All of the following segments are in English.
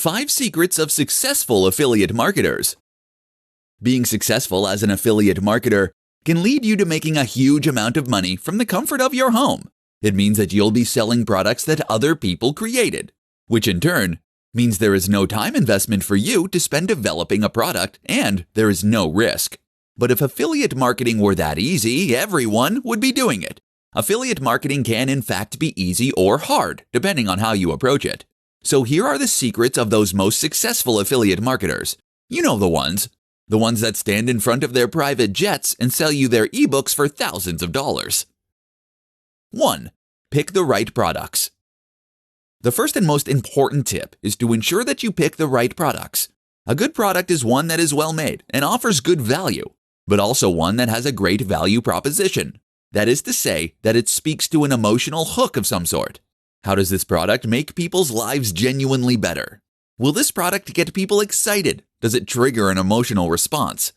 5 Secrets of Successful Affiliate Marketers. Being successful as an affiliate marketer can lead you to making a huge amount of money from the comfort of your home. It means that you'll be selling products that other people created, which in turn means there is no time investment for you to spend developing a product and there is no risk. But if affiliate marketing were that easy, everyone would be doing it. Affiliate marketing can in fact be easy or hard, depending on how you approach it. So here are the secrets of those most successful affiliate marketers. You know the ones that stand in front of their private jets and sell you their ebooks for thousands of dollars. 1. Pick the right products. The first and most important tip is to ensure that you pick the right products. A good product is one that is well made and offers good value, but also one that has a great value proposition. That is to say, that it speaks to an emotional hook of some sort. How does this product make people's lives genuinely better? Will this product get people excited? Does it trigger an emotional response?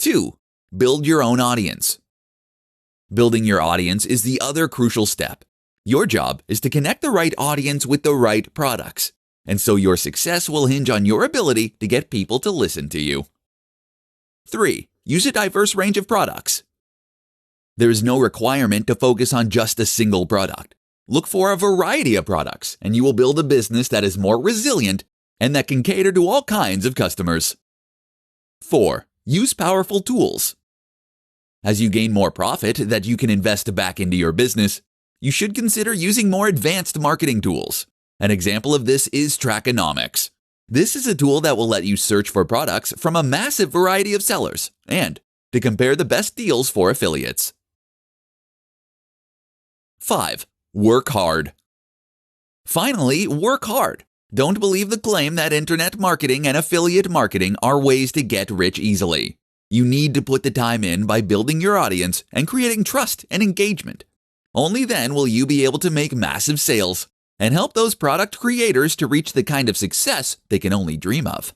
2. Build your own audience. Building your audience is the other crucial step. Your job is to connect the right audience with the right products, and so your success will hinge on your ability to get people to listen to you. 3. Use a diverse range of products. There is no requirement to focus on just a single product. Look for a variety of products, and you will build a business that is more resilient and that can cater to all kinds of customers. 4. Use powerful tools. As you gain more profit that you can invest back into your business, you should consider using more advanced marketing tools. An example of this is Trackonomics. This is a tool that will let you search for products from a massive variety of sellers and to compare the best deals for affiliates. 5. Work hard. Finally, work hard. Don't believe the claim that internet marketing and affiliate marketing are ways to get rich easily. You need to put the time in by building your audience and creating trust and engagement. Only then will you be able to make massive sales and help those product creators to reach the kind of success they can only dream of.